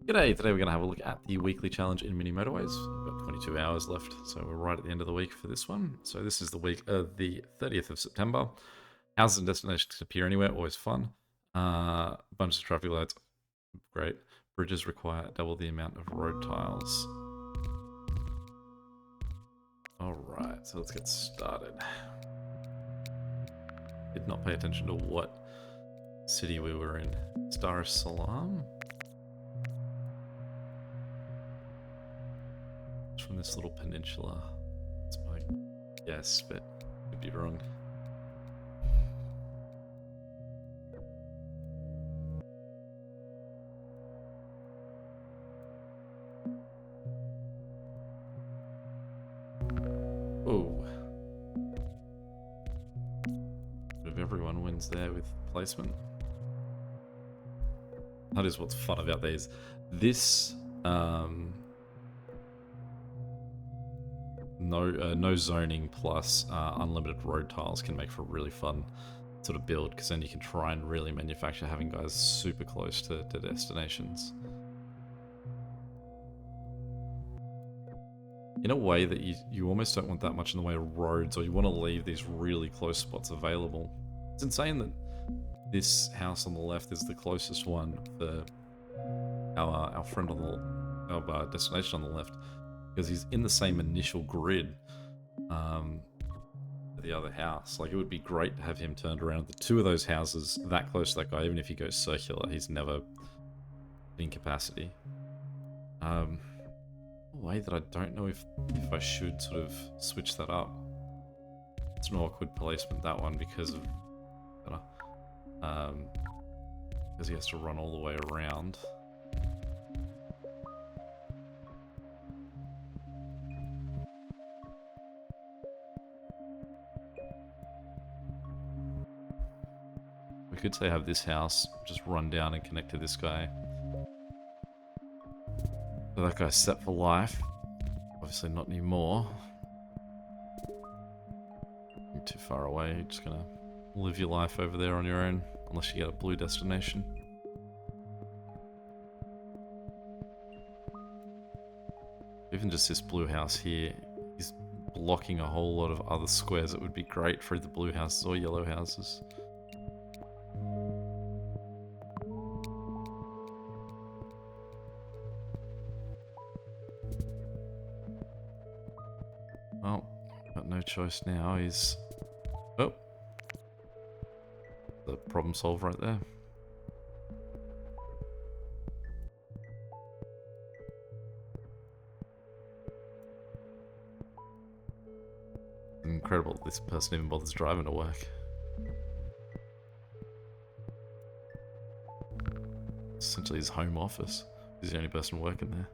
G'day, today we're going to have a look at the weekly challenge in Mini Motorways. We've got 22 hours left, so we're right at the end of the week for this one. So this is the week of the 30th of September. Houses and destinations appear anywhere, always fun. Bunch of traffic lights, great. Bridges require double the amount of road tiles. Alright, so let's get started. Did not pay attention to what city we were in. Dar es Salaam? From this little peninsula. That's my guess, but could be wrong. Oh. If everyone wins there with placement. That is what's fun about these. This no zoning plus unlimited road tiles can make for a really fun sort of build, because then you can try and really manufacture having guys super close to destinations. In a way that you almost don't want that much in the way of roads, or you want to leave these really close spots available. It's insane that this house on the left is the closest one for our friend on our destination on the left, because he's in the same initial grid for the other house. Like, it would be great to have him turned around. The two of those houses that close to that guy, even if he goes circular, he's never in capacity. A way that I don't know if I should sort of switch that up. It's an awkward placement, that one, because of because he has to run all the way around. We could say have this house just run down and connect to this guy. So that guy's set for life. Obviously not anymore. You're too far away. You're just gonna live your life over there on your own, unless you get a blue destination. Even just this blue house here is blocking a whole lot of other squares. It would be great for either blue houses or yellow houses. Well, got no choice now. He's... Oh! The problem solved right there. Incredible this person even bothers driving to work. Essentially his home office. He's the only person working there.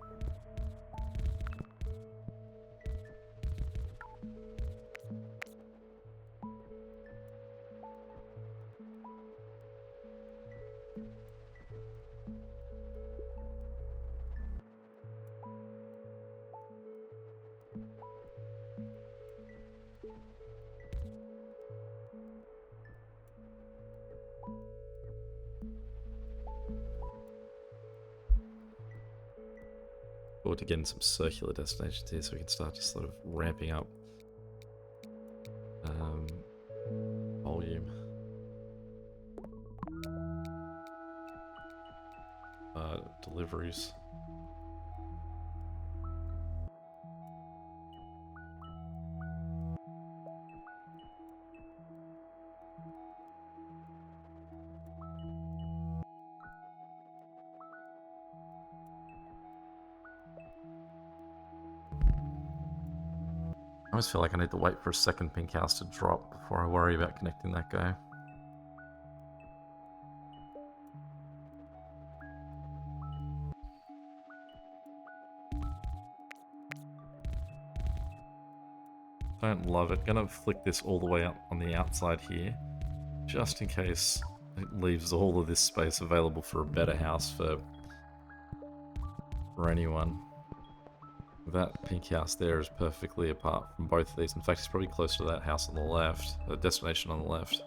Forward to getting some circular destinations here, so we can start just sort of ramping up volume. Deliveries. I always feel like I need to wait for a second pink house to drop before I worry about connecting that guy. Don't love it. Gonna flick this all the way up on the outside here, just in case it leaves all of this space available for a better house for anyone. That pink house there is perfectly apart from both of these. In fact, it's probably closer to that house on the left, the destination on the left.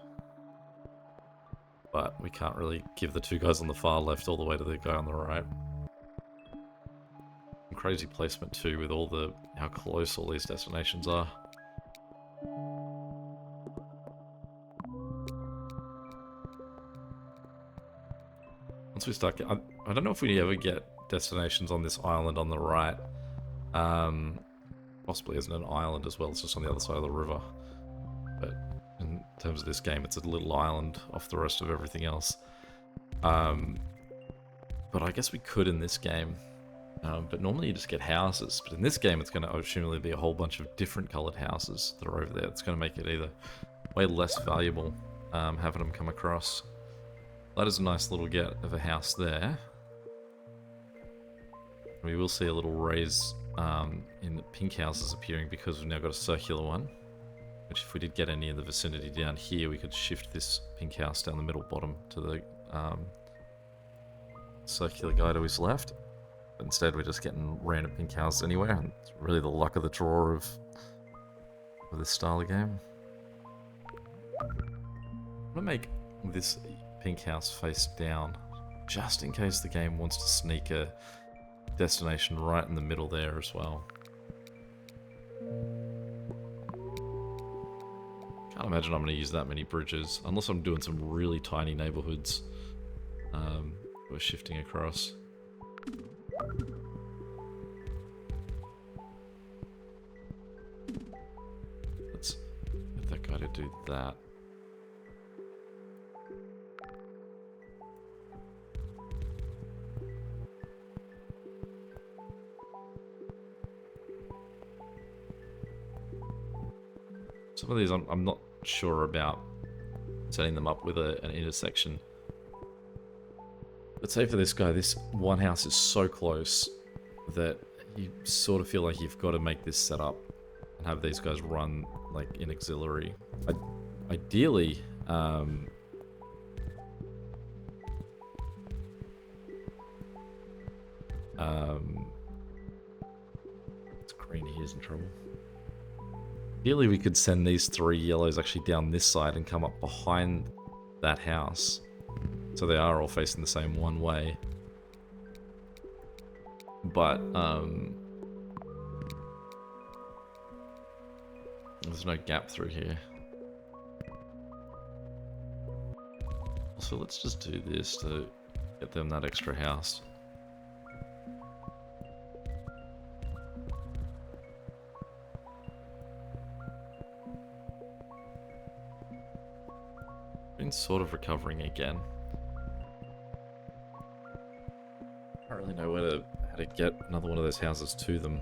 But we can't really give the two guys on the far left all the way to the guy on the right. Crazy placement too, with all the how close all these destinations are. Once we start, I don't know if we ever get destinations on this island on the right. Possibly isn't an island as well, it's just on the other side of the river. But in terms of this game, it's a little island off the rest of everything else. But I guess we could in this game. But normally you just get houses. But in this game, it's going to assumably be a whole bunch of different coloured houses that are over there. It's going to make it either way less valuable having them come across. That is a nice little get of a house there. We will see a little raise in the pink houses appearing because we've now got a circular one. Which if we did get any in the vicinity down here, we could shift this pink house down the middle bottom to the circular guy to his left. But instead we're just getting random pink houses anywhere, and it's really the luck of the draw of this style of game. I'm gonna make this pink house face down, just in case the game wants to sneak a destination right in the middle there as well. Can't imagine I'm going to use that many bridges, unless I'm doing some really tiny neighborhoods we're shifting across. Let's get that guy to do that. Some of these I'm not sure about setting them up with an intersection. But say for this guy, this one house is so close that you sort of feel like you've got to make this setup and have these guys run like in auxiliary. Ideally, it's green, he's in trouble. Ideally, we could send these 3 yellows actually down this side and come up behind that house. So they are all facing the same one way. But, there's no gap through here. So let's just do this to get them that extra house. Been sort of recovering again. I don't really know how to get another one of those houses to them.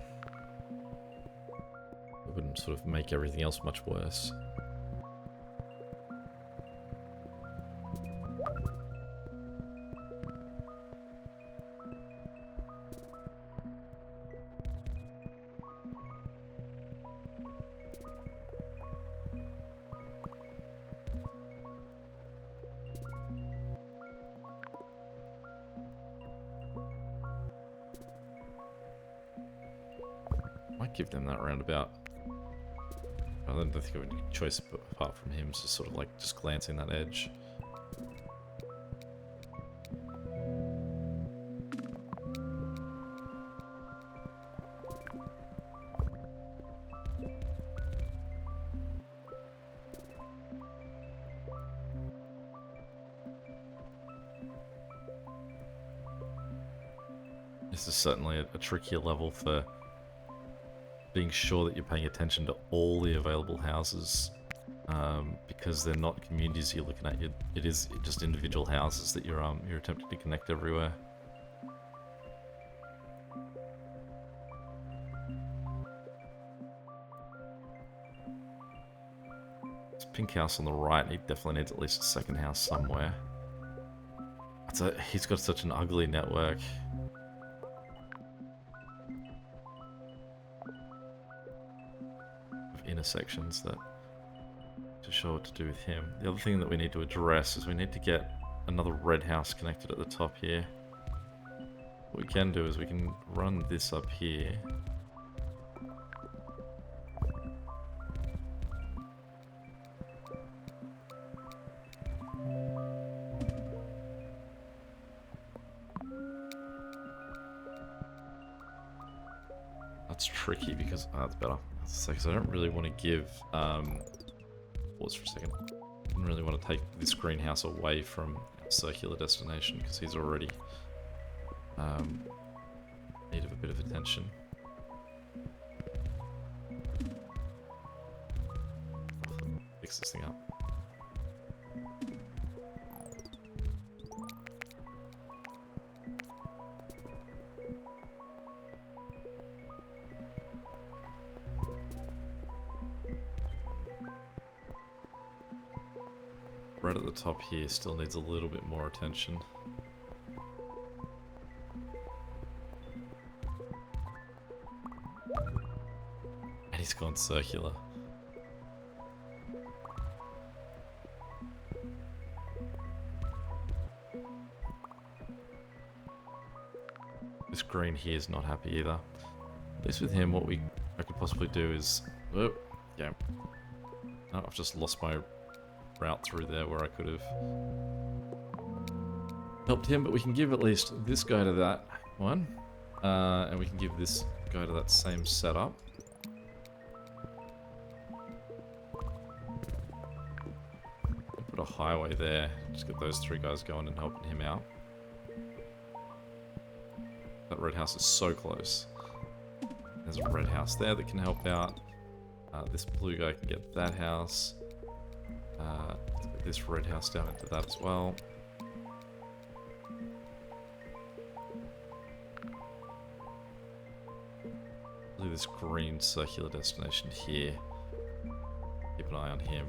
It wouldn't sort of make everything else much worse. Might give them that roundabout. I don't think I have any choice apart from him, just sort of like just glancing that edge. This is certainly a trickier level for being sure that you're paying attention to all the available houses, because they're not communities you're looking at. It is just individual houses that you're attempting to connect everywhere. This pink house on the right, he definitely needs at least a second house somewhere. He's got such an ugly network. Intersections that to show what to do with him. The other thing that we need to address is we need to get another red house connected at the top here. What we can do is we can run this up here. That's tricky because that's better. Because I don't really want to give. Pause for a second. I didn't really want to take this greenhouse away from our circular destination because he's already need of a bit of attention. Fix this thing up. Right at the top here still needs a little bit more attention. And he's gone circular. This green here is not happy either. At least with him, what I could possibly do is... Oh, yeah. Oh, I've just lost my route through there where I could have helped him, but we can give at least this guy to that one, and we can give this guy to that same setup. Put a highway there, just get those three guys going and helping him out. That red house is so close. There's a red house there that can help out. This blue guy can get that house. Let's get this red house down into that as well. Really, this green circular destination here. Keep an eye on him.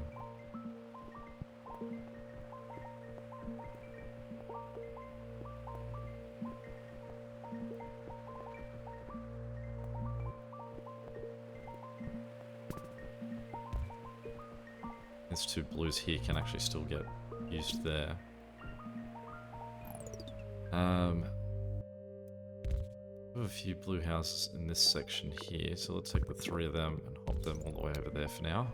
These two blues here can actually still get used there. We have a few blue houses in this section here, so let's take the three of them and hop them all the way over there for now.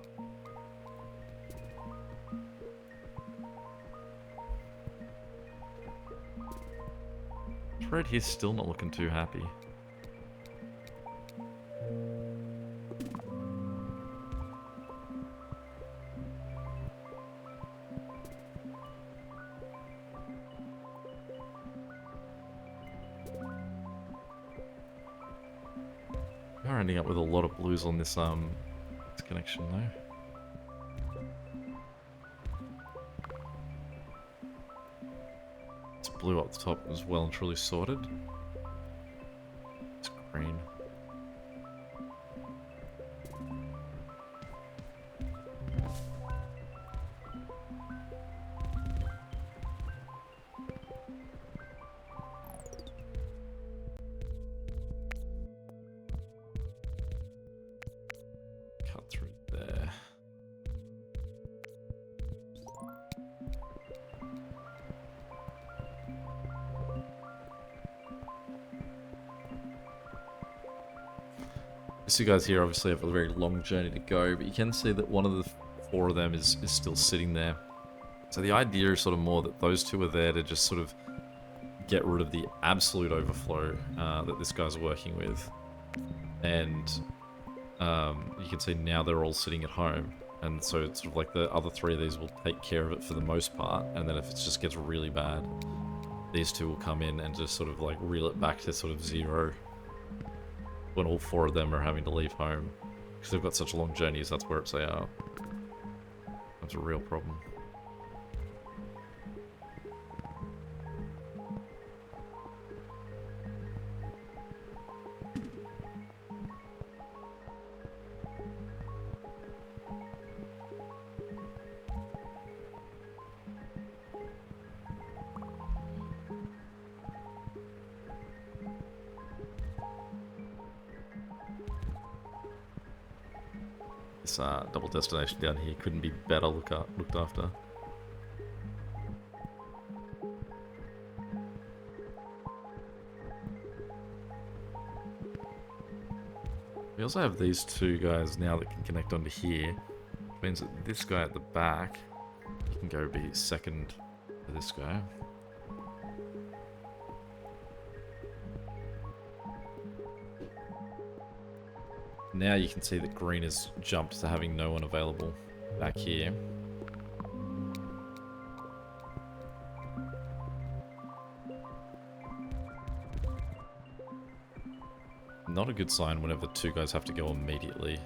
Red here's still not looking too happy. We are ending up with a lot of blues on this connection though. It's blue up the top as well and truly sorted. It's green. Cut through there. These two guys here obviously have a very long journey to go, but you can see that one of the four of them is still sitting there. So the idea is sort of more that those two are there to just sort of get rid of the absolute overflow that this guy's working with. And you can see now they're all sitting at home. And so it's sort of like the other three of these will take care of it for the most part. And then if it just gets really bad, these two will come in and just sort of like reel it back to sort of zero when all four of them are having to leave home. Because they've got such long journeys, that's where it's at. That's a real problem. This double destination down here couldn't be better looked after. We also have these two guys now that can connect onto here, which means that this guy at the back can go be second to this guy. Now you can see that green has jumped to having no one available back here. Not a good sign whenever two guys have to go immediately.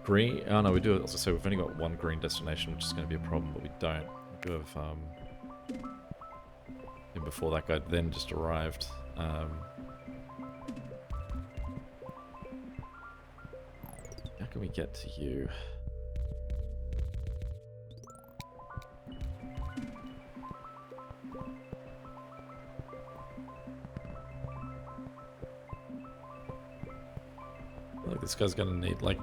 Green, oh no, we do, as I say, we've only got one green destination, which is going to be a problem, but we don't. We do have, and before that guy then just arrived. How can we get to you? I feel like this guy's gonna need like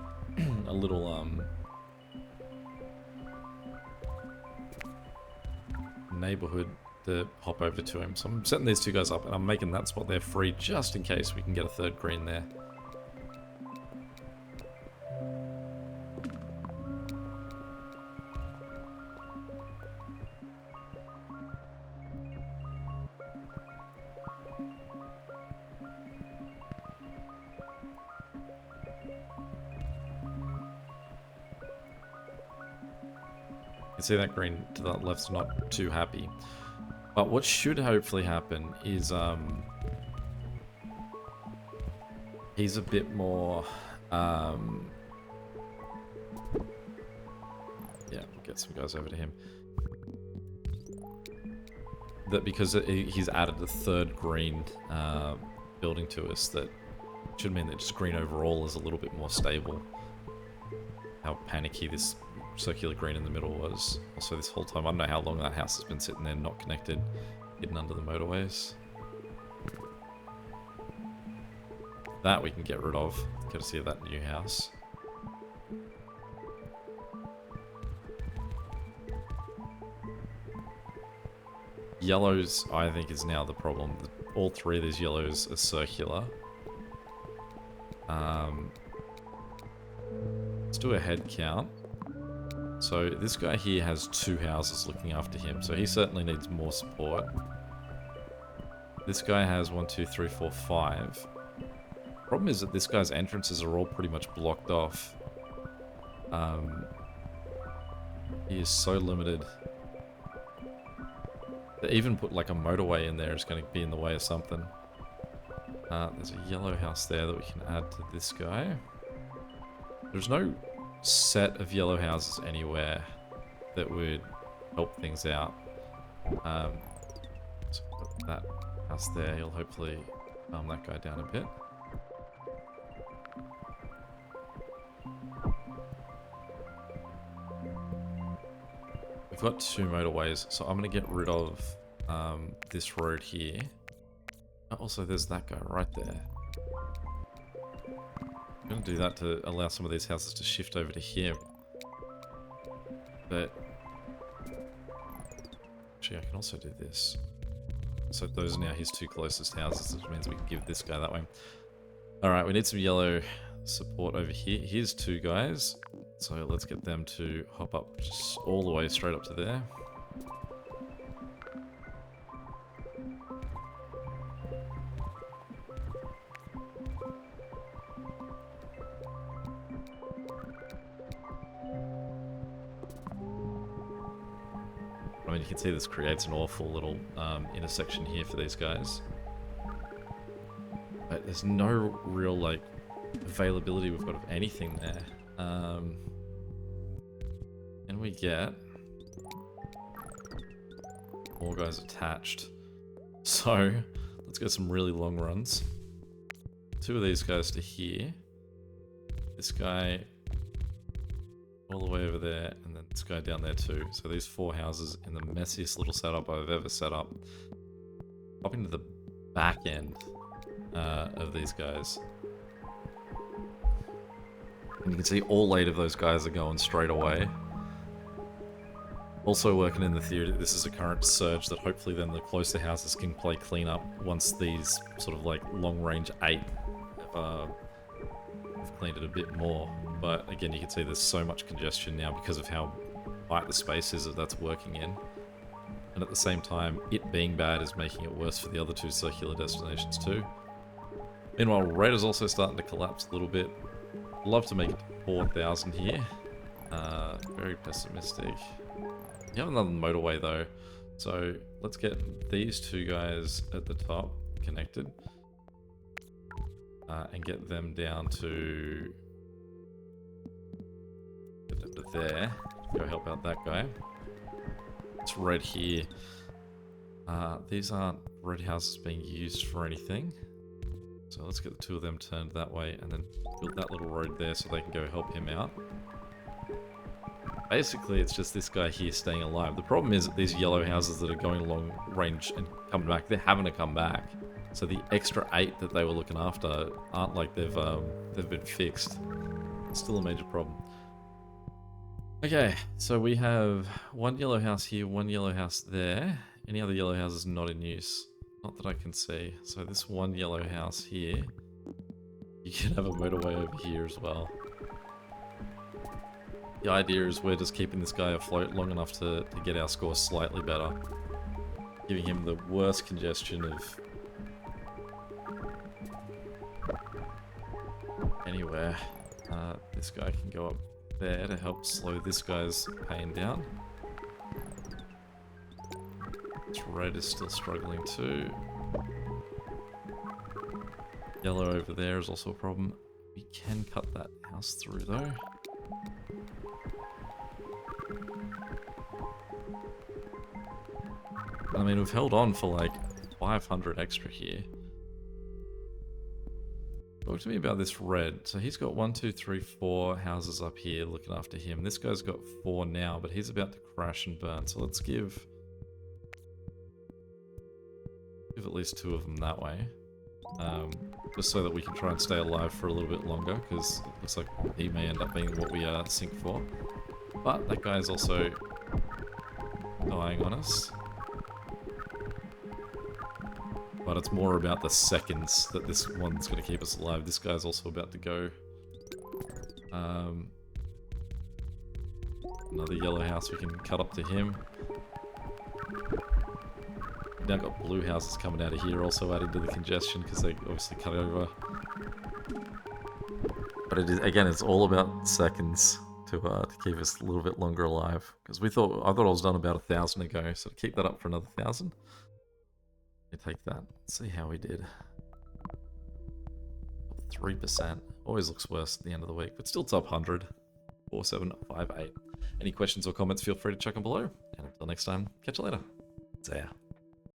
a little neighborhood to hop over to him. So I'm setting these two guys up and I'm making that spot there free just in case we can get a third green there. You can see that green to the left's not too happy. But what should hopefully happen is he's a bit more yeah, we'll get some guys over to him. That because he's added the third green building to us, that should mean that just green overall is a little bit more stable. How panicky this circular green in the middle was. Also this whole time, I don't know how long that house has been sitting there not connected, hidden under the motorways. That we can get rid of, courtesy of that new house. Yellows, I think, is now the problem. All three of these yellows are circular. Let's do a head count. So this guy here has two houses looking after him, so he certainly needs more support. This guy has 1, 2, 3, 4, 5. Problem is that this guy's entrances are all pretty much blocked off. He is so limited. To even put like a motorway in there is going to be in the way of something. There's a yellow house there that we can add to this guy. There's no set of yellow houses anywhere that would help things out. So put that house there, he'll hopefully calm that guy down a bit. We've got two motorways, so I'm going to get rid of this road here. Also, there's that guy right there. I'm going to do that to allow some of these houses to shift over to here. But actually, I can also do this. So those are now his two closest houses, which means we can give this guy that way. Alright, we need some yellow support over here. Here's two guys. So let's get them to hop up just all the way straight up to there. I mean, you can see this creates an awful little intersection here for these guys. But there's no real, like, availability we've got of anything there. And we get more guys attached. So, let's go some really long runs. Two of these guys to here. This guy all the way over there, and then this guy down there too. So these four houses in the messiest little setup I've ever set up. Popping to the back end of these guys. And you can see all 8 of those guys are going straight away. Also working in the theory that this is a current surge that hopefully then the closer houses can play cleanup once these sort of like long range 8 have cleaned it a bit more. But again, you can see there's so much congestion now because of how tight the space is that that's working in. And at the same time, it being bad is making it worse for the other 2 circular destinations too. Meanwhile, rate is also starting to collapse a little bit. I'd love to make it to 4,000 here. Very pessimistic. You have another motorway though, so let's get these 2 guys at the top connected and get them down to there. Go help out that guy. It's red here. These aren't red houses being used for anything, so let's get the 2 of them turned that way and then build that little road there so they can go help him out. Basically, it's just this guy here staying alive. The problem is that these yellow houses that are going along range and coming back, they're having to come back. So the extra 8 that they were looking after aren't like they've been fixed. It's still a major problem. Okay, so we have 1 yellow house here, 1 yellow house there. Any other yellow houses not in use? Not that I can see. So this 1 yellow house here, you can have a motorway over here as well. The idea is we're just keeping this guy afloat long enough to get our score slightly better. Giving him the worst congestion of anywhere. This guy can go up there to help slow this guy's pain down. This red is still struggling too. Yellow over there is also a problem. We can cut that house through though. I mean, we've held on for like 500 extra here. Talk to me about this red. So he's got 1, 2, 3, 4 houses up here looking after him. This guy's got 4 now, but he's about to crash and burn. So let's give at least 2 of them that way. Just so that we can try and stay alive for a little bit longer, because it looks like he may end up being what we sink for. But that guy's also dying on us. But it's more about the seconds that this one's going to keep us alive. This guy's also about to go. Another yellow house we can cut up to him. We've now got blue houses coming out of here, also adding to the congestion because they obviously cut over. But it is, again, it's all about seconds to keep us a little bit longer alive. Because I thought I was done about 1,000 ago, so to keep that up for another 1,000. You take that. Let's see how we did. 3%. Always looks worse at the end of the week, but still top 100. 4758. Any questions or comments, feel free to chuck them below. And until next time, catch you later. See ya.